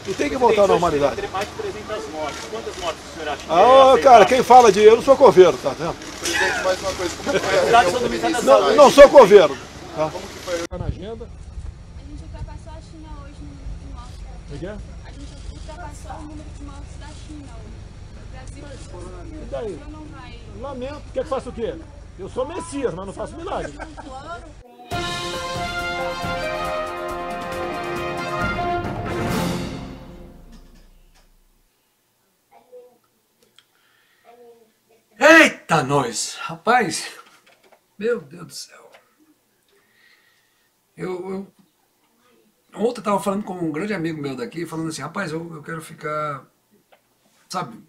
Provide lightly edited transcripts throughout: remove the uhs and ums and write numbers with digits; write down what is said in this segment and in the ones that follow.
E tem que voltar à normalidade. Tem mais de 300 mortes. Quantas mortes o senhor acha que Ah, cara, quem fala de... Eu não sou coveiro, tá vendo? Presidente, mais uma coisa. Como que foi a Cuidado, reunião seu do Domingos, ministro? Não, não sou coveiro. Tá? Como que foi? Na agenda. A gente ultrapassou a China hoje no número de mortes. O que é? A gente ultrapassou o número de mortes da China hoje. O Brasil E daí? não vai. Lamento. Quer que faça o quê? Eu sou Messias, mas não faço milagre. Eita, nós! Rapaz, meu Deus do céu. Ontem eu estava falando com um grande amigo meu daqui, falando assim, rapaz, eu quero ficar, sabe,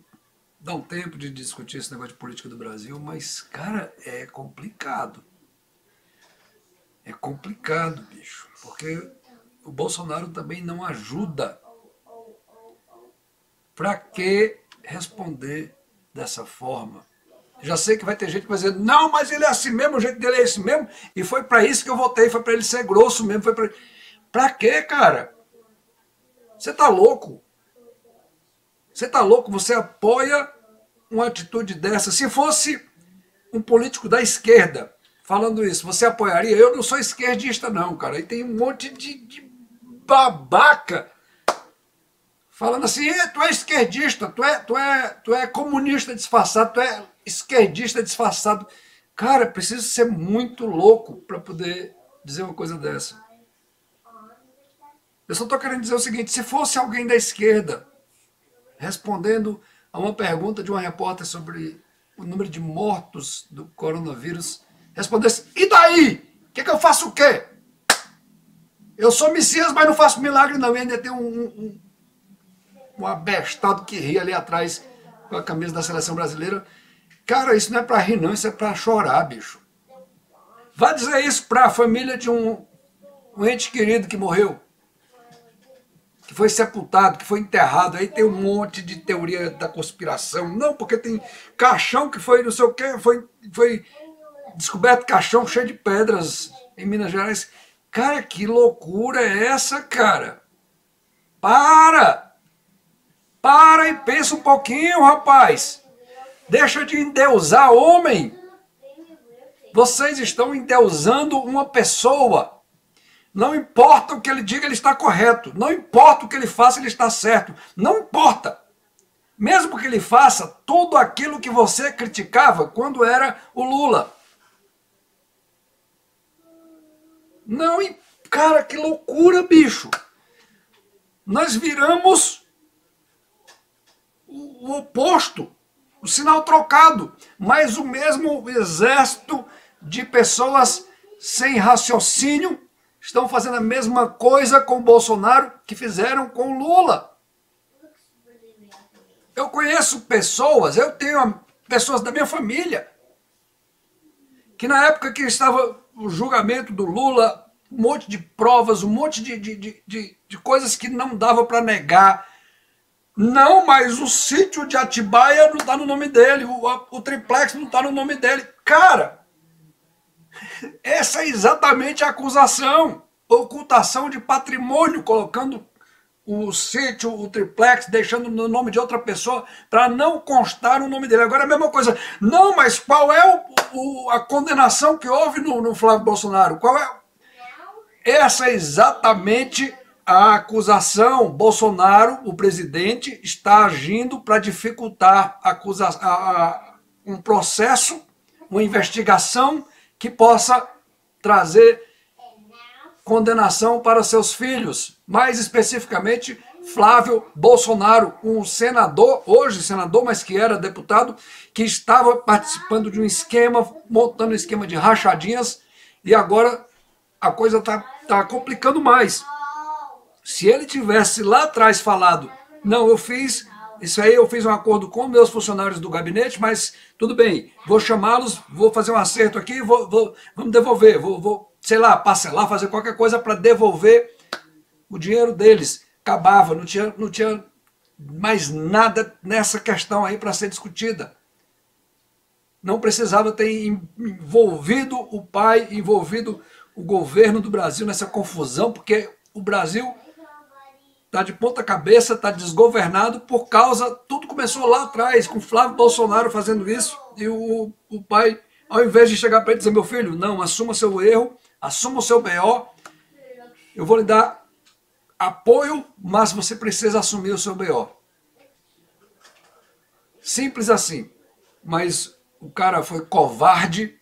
dar um tempo de discutir esse negócio de política do Brasil, mas, cara, é complicado. É complicado, bicho, porque o Bolsonaro também não ajuda. Pra que responder dessa forma? Já sei que vai ter gente que vai dizer, não, mas ele é assim mesmo, o jeito dele é esse mesmo, e foi para isso que eu votei, foi para ele ser grosso mesmo, foi para... Pra quê, cara? Você tá louco? Você tá louco? Você apoia uma atitude dessa? Se fosse um político da esquerda falando isso, você apoiaria? Eu não sou esquerdista não, cara, e tem um monte de babaca falando assim, tu é esquerdista, tu é comunista disfarçado, tu é esquerdista disfarçado. Cara, preciso ser muito louco para poder dizer uma coisa dessa. Eu só estou querendo dizer o seguinte, se fosse alguém da esquerda respondendo a uma pergunta de uma repórter sobre o número de mortos do coronavírus, respondesse, e daí? Que eu faço o quê? Eu sou Messias, mas não faço milagre não, e ainda tem um abestado que ri ali atrás com a camisa da seleção brasileira. Cara, isso não é pra rir não, isso é pra chorar, bicho. Vá dizer isso pra família de um ente querido que morreu, que foi sepultado, que foi enterrado. Aí tem um monte de teoria da conspiração. Não, porque tem caixão que foi não sei o quê, foi descoberto caixão cheio de pedras em Minas Gerais. Cara, que loucura é essa, cara? Para e pensa um pouquinho, rapaz. Deixa de endeusar homem. Vocês estão endeusando uma pessoa. Não importa o que ele diga, ele está correto. Não importa o que ele faça, ele está certo. Não importa. Mesmo que ele faça tudo aquilo que você criticava quando era o Lula. Não, cara, que loucura, bicho. Nós viramos o oposto, o sinal trocado, mas o mesmo exército de pessoas sem raciocínio estão fazendo a mesma coisa com o Bolsonaro que fizeram com o Lula. Eu conheço pessoas, eu tenho pessoas da minha família, que na época que estava o julgamento do Lula, um monte de provas, um monte de coisas que não dava para negar. Não, mas o sítio de Atibaia não está no nome dele, o triplex não está no nome dele. Cara, essa é exatamente a acusação. Ocultação de patrimônio, colocando o sítio, o triplex, deixando no nome de outra pessoa para não constar o nome dele. Agora é a mesma coisa. Não, mas qual é a condenação que houve no Flávio Bolsonaro? Qual é? Essa é exatamente a acusação. Bolsonaro, o presidente, está agindo para dificultar um processo, uma investigação que possa trazer condenação para seus filhos, mais especificamente Flávio Bolsonaro, um senador, hoje senador, mas que era deputado, que estava participando de um esquema, montando um esquema de rachadinhas, e agora a coisa está complicando mais. Se ele tivesse lá atrás falado, não, eu fiz isso aí, eu fiz um acordo com meus funcionários do gabinete, mas tudo bem, vou chamá-los, vou fazer um acerto aqui, vamos devolver, vou, sei lá, parcelar, fazer qualquer coisa para devolver o dinheiro deles. Acabava, não tinha mais nada nessa questão aí para ser discutida. Não precisava ter envolvido o pai, envolvido o governo do Brasil nessa confusão, porque o Brasil está de ponta cabeça, está desgovernado por causa, tudo começou lá atrás, com Flávio Bolsonaro fazendo isso, e o pai, ao invés de chegar para ele e dizer, meu filho, não, assuma seu erro, assuma o seu BO, eu vou lhe dar apoio, mas você precisa assumir o seu BO. Simples assim. Mas o cara foi covarde,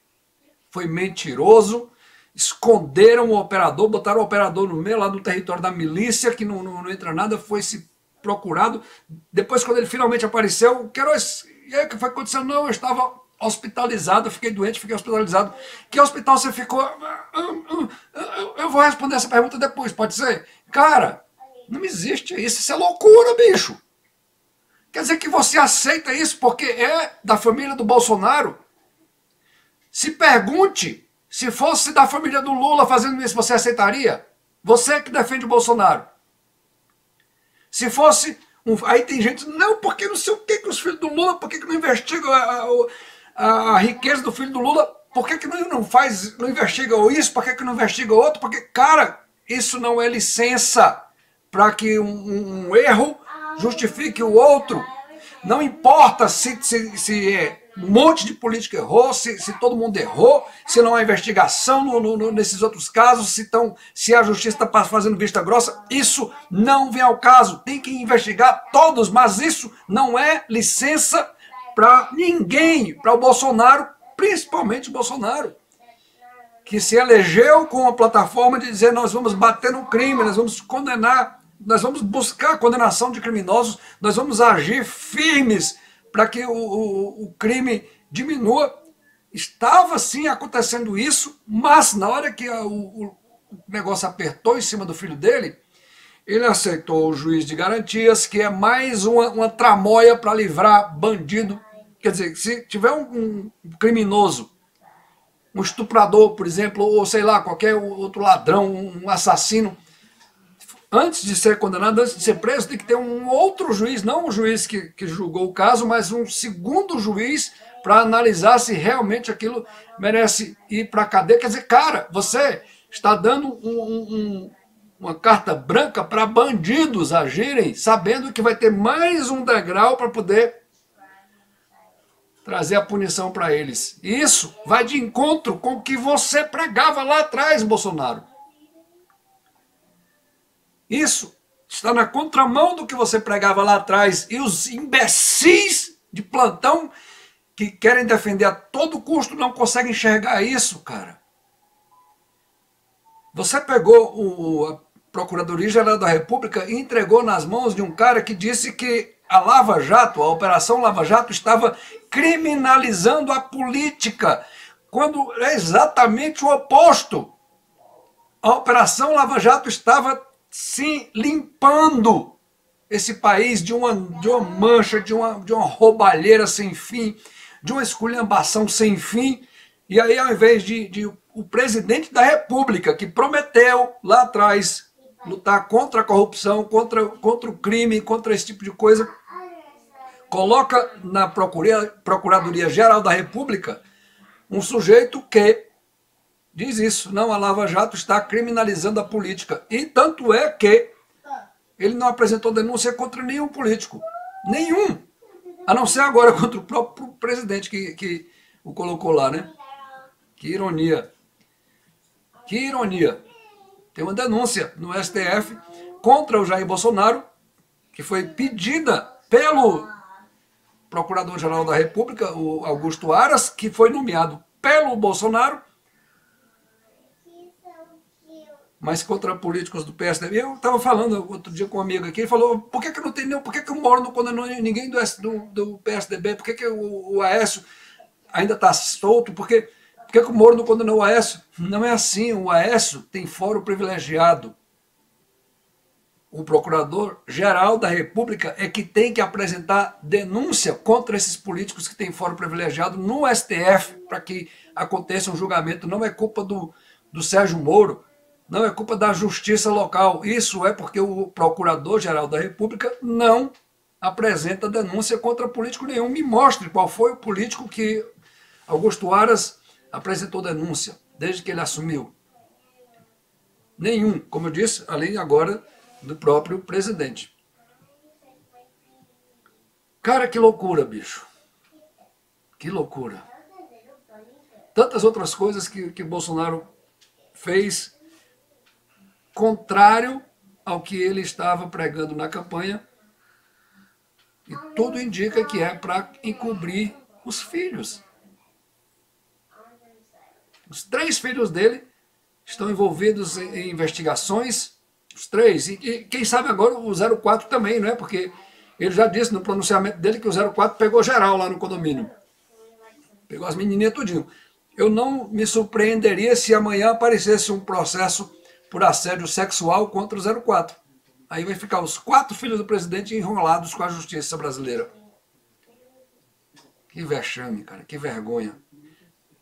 foi mentiroso, esconderam o operador, botaram o operador no meio, lá no território da milícia, que não entra nada, foi se procurado. Depois, quando ele finalmente apareceu, e aí o que foi que aconteceu? Não, eu estava hospitalizado, eu fiquei doente, fiquei hospitalizado. Que hospital você ficou? Eu vou responder essa pergunta depois, pode ser? Cara, não existe isso, isso é loucura, bicho. Quer dizer que você aceita isso porque é da família do Bolsonaro? Se pergunte, se fosse da família do Lula fazendo isso, você aceitaria? Você que defende o Bolsonaro. Se fosse... Aí tem gente, não, porque não sei o que os filhos do Lula, por que não investigam a riqueza do filho do Lula? Por que não investiga isso? Por que não investiga outro? Porque, cara, isso não é licença para que um erro justifique o outro. Não importa se um monte de político errou, se todo mundo errou, se não há investigação nesses outros casos, se a justiça está fazendo vista grossa, isso não vem ao caso. Tem que investigar todos, mas isso não é licença para ninguém, para o Bolsonaro, principalmente o Bolsonaro, que se elegeu com a plataforma de dizer nós vamos bater no crime, nós vamos condenar, nós vamos buscar a condenação de criminosos, nós vamos agir firmes para que o crime diminua. Estava sim acontecendo isso, mas na hora que o negócio apertou em cima do filho dele, ele aceitou o juiz de garantias, que é mais uma tramóia para livrar bandido. Quer dizer, se tiver um criminoso, um estuprador, por exemplo, ou sei lá, qualquer outro ladrão, um assassino, antes de ser condenado, antes de ser preso, tem que ter um outro juiz, não o juiz que julgou o caso, mas um segundo juiz para analisar se realmente aquilo merece ir para a cadeia. Quer dizer, cara, você está dando uma carta branca para bandidos agirem, sabendo que vai ter mais um degrau para poder trazer a punição para eles. E isso vai de encontro com o que você pregava lá atrás, Bolsonaro. Isso está na contramão do que você pregava lá atrás. E os imbecis de plantão que querem defender a todo custo não conseguem enxergar isso, cara. Você pegou a Procuradoria-Geral da República e entregou nas mãos de um cara que disse que a Lava Jato, a Operação Lava Jato, estava criminalizando a política, quando é exatamente o oposto. A Operação Lava Jato estava sim limpando esse país de uma mancha, de uma roubalheira sem fim, de uma esculhambação sem fim. E aí, ao invés de o presidente da República, que prometeu lá atrás lutar contra a corrupção, contra o crime, contra esse tipo de coisa, coloca na Procuradoria-Geral da República um sujeito que diz isso, não, a Lava Jato está criminalizando a política. E tanto é que ele não apresentou denúncia contra nenhum político. Nenhum. A não ser agora contra o próprio presidente que o colocou lá, né? Que ironia. Que ironia. Tem uma denúncia no STF contra o Jair Bolsonaro, que foi pedida pelo Procurador-Geral da República, o Augusto Aras, que foi nomeado pelo Bolsonaro, mas contra políticos do PSDB. Eu estava falando outro dia com um amigo aqui, ele falou, por que não tem nenhum, por que o Moro não condenou ninguém do PSDB, por que o Aécio ainda está solto, por que o Moro não condenou o Aécio? Não é assim, o Aécio tem fórum privilegiado. O Procurador-Geral da República é que tem que apresentar denúncia contra esses políticos que têm fórum privilegiado no STF para que aconteça um julgamento. Não é culpa do Sérgio Moro, não é culpa da justiça local. Isso é porque o Procurador-Geral da República não apresenta denúncia contra político nenhum. Me mostre qual foi o político que Augusto Aras apresentou denúncia desde que ele assumiu. Nenhum. Como eu disse, ali agora do próprio presidente. Cara, que loucura, bicho. Que loucura. Tantas outras coisas que Bolsonaro fez contrário ao que ele estava pregando na campanha. E tudo indica que é para encobrir os filhos. Os 3 filhos dele estão envolvidos em investigações, os 3. E quem sabe agora o 04 também, não é? Porque ele já disse no pronunciamento dele que o 04 pegou geral lá no condomínio. Pegou as menininhas tudinho. Eu não me surpreenderia se amanhã aparecesse um processo por assédio sexual contra o 04. Aí vai ficar os 4 filhos do presidente enrolados com a justiça brasileira. Que vexame, cara, que vergonha.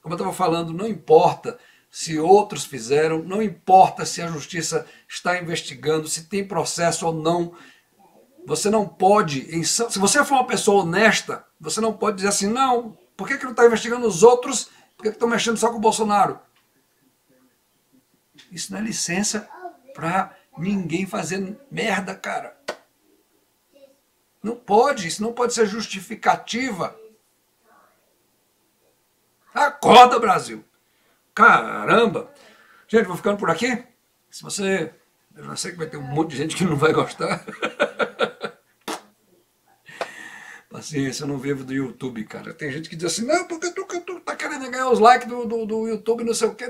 Como eu estava falando, não importa se outros fizeram, não importa se a justiça está investigando, se tem processo ou não. Você não pode, se você for uma pessoa honesta, você não pode dizer assim, não, por que não está investigando os outros, por que estão mexendo só com o Bolsonaro? Isso não é licença para ninguém fazer merda, cara. Não pode, isso não pode ser justificativa. Acorda, Brasil. Caramba. Gente, vou ficando por aqui. Se você... Eu já sei que vai ter um monte de gente que não vai gostar. Paciência, eu não vivo do YouTube, cara. Tem gente que diz assim, não, porque tu tá querendo ganhar os likes do YouTube, não sei o que.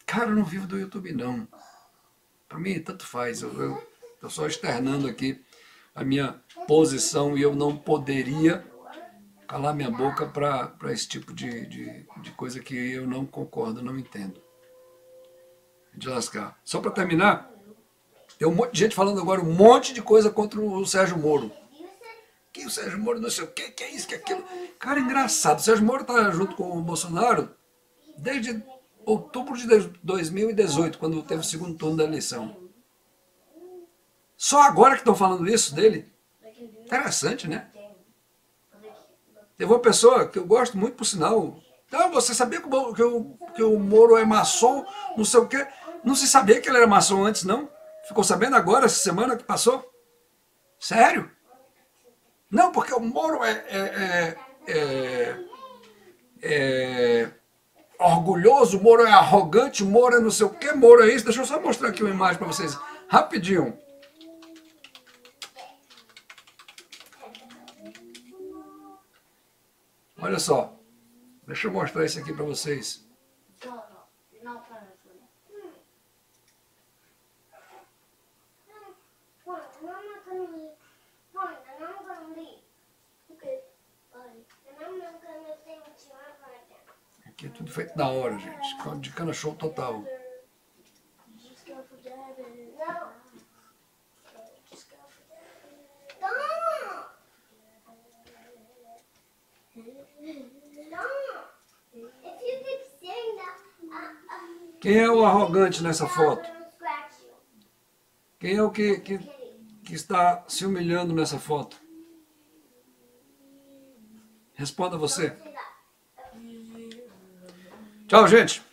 Cara, eu não vivo do YouTube, não. Para mim, tanto faz. Eu estou só externando aqui a minha posição e eu não poderia calar minha boca para esse tipo de coisa que eu não concordo, não entendo. De lascar. Só para terminar, tem um monte de gente falando agora um monte de coisa contra o Sérgio Moro. Que o Sérgio Moro não sei o que é isso, que é aquilo. Cara, engraçado. O Sérgio Moro está junto com o Bolsonaro desde outubro de 2018, quando teve o segundo turno da eleição. Só agora que estão falando isso dele? Interessante, né? Teve uma pessoa que eu gosto muito, por sinal. Então, você sabia que o Moro é maçom, não sei o quê? Não se sabia que ele era maçom antes, não? Ficou sabendo agora, essa semana que passou? Sério? Não, porque o Moro é orgulhoso, Moro é arrogante, Moro é não sei o que, Moro é isso. Deixa eu só mostrar aqui uma imagem para vocês, rapidinho. Olha só, deixa eu mostrar isso aqui para vocês. Aqui é tudo feito na hora, gente. De cana show total. Quem é o arrogante nessa foto? Quem é o que está se humilhando nessa foto? Responda você. Tchau, gente.